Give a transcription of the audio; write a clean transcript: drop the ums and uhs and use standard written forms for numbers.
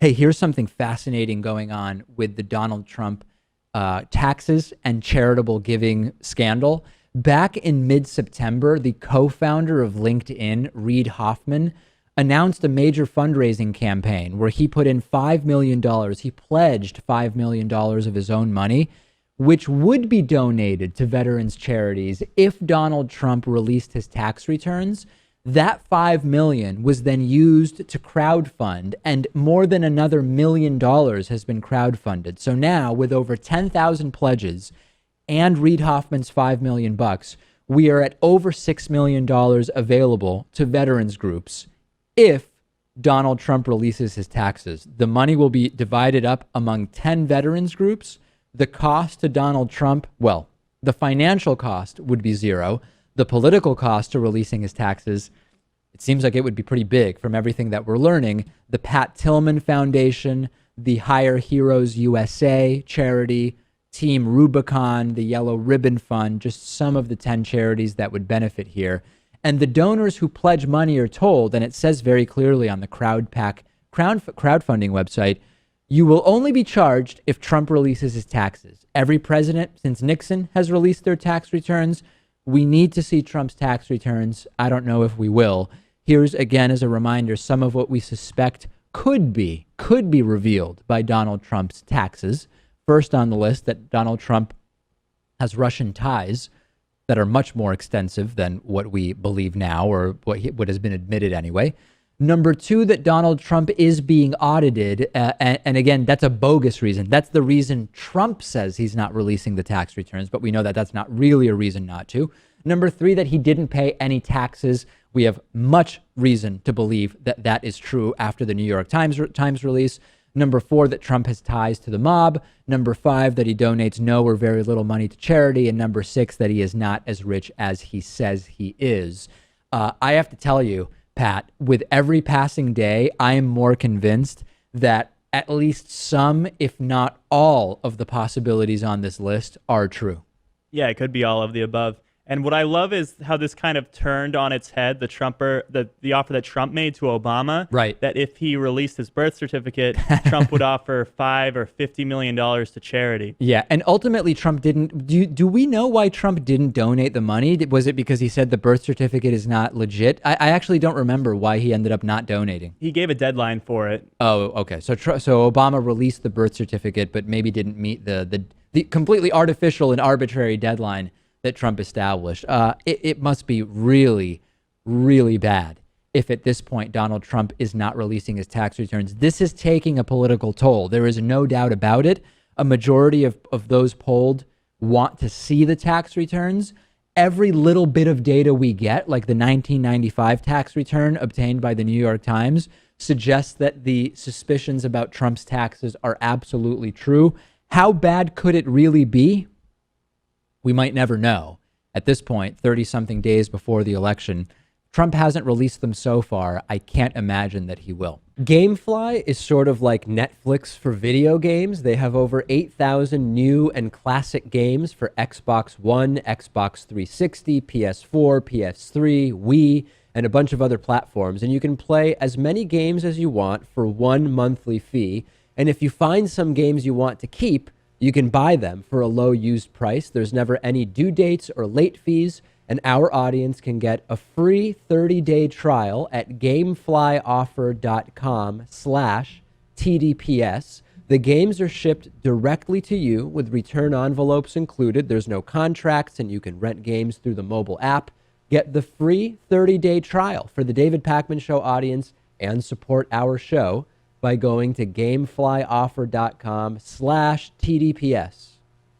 Hey, here's something fascinating going on with the Donald Trump taxes and charitable giving scandal. Back in mid-September, the co-founder of LinkedIn, Reid Hoffman, announced a major fundraising campaign where he put in $5 million. He pledged $5 million of his own money, which would be donated to veterans charities if Donald Trump released his tax returns. That $5 million was then used to crowdfund, and more than another $1 million has been crowdfunded. So now, with over 10,000 pledges and Reid Hoffman's $5 million, we are at over $6 million available to veterans groups if Donald Trump releases his taxes. The money will be divided up among 10 veterans groups. The cost to Donald Trump, well, the financial cost would be zero. The political cost to releasing his taxes, it seems like it would be pretty big from everything that we're learning. The Pat Tillman Foundation, the Hire Heroes USA charity, Team Rubicon, the Yellow Ribbon Fund, just some of the 10 charities that would benefit here. And the donors who pledge money are told, and it says very clearly on the crowdfunding website, you will only be charged if Trump releases his taxes. Every president since Nixon has released their tax returns. We need to see Trump's tax returns. I don't know if we will. Here's, again, as a reminder, some of what we suspect could be revealed by Donald Trump's taxes. First on the list, that Donald Trump has Russian ties that are much more extensive than what we believe now, or what has been admitted anyway. Number two, that Donald Trump is being audited. And again, that's a bogus reason. That's the reason Trump says he's not releasing the tax returns, but we know that that's not really a reason not to. Number three, that he didn't pay any taxes. We have much reason to believe that that is true after the New York Times release. Number four, that Trump has ties to the mob. Number five, that he donates no or very little money to charity. And number six, that he is not as rich as he says he is. I have to tell you, Pat, with every passing day, I am more convinced that at least some, if not all, of the possibilities on this list are true. Yeah, it could be all of the above. And what I love is how this kind of turned on its head the offer that Trump made to Obama. Right. That if he released his birth certificate, Trump would offer $5 or $50 million to charity. Yeah, and ultimately Trump didn't. Do we know why Trump didn't donate the money? Was it because he said the birth certificate is not legit? I actually don't remember why he ended up not donating. He gave a deadline for it. Oh, okay. So Obama released the birth certificate, but maybe didn't meet the completely artificial and arbitrary deadline that Trump established. It must be really, really bad if at this point Donald Trump is not releasing his tax returns. This is taking a political toll. There is no doubt about it. A majority of those polled want to see the tax returns. Every little bit of data we get, like the 1995 tax return obtained by the New York Times, suggests that the suspicions about Trump's taxes are absolutely true. How bad could it really be? We might never know. At this point, 30-something days before the election, Trump hasn't released them so far. I can't imagine that he will. Gamefly is sort of like Netflix for video games. They have over 8,000 new and classic games for Xbox One, Xbox 360, PS4, PS3, Wii, and a bunch of other platforms. And you can play as many games as you want for one monthly fee. And if you find some games you want to keep, you can buy them for a low used price. There's never any due dates or late fees, and our audience can get a free 30-day trial at gameflyoffer.com/TDPS. The games are shipped directly to you with return envelopes included. There's no contracts, and you can rent games through the mobile app. Get the free 30-day trial for the David Pakman Show audience and support our show by going to gameflyoffer.com/TDPS.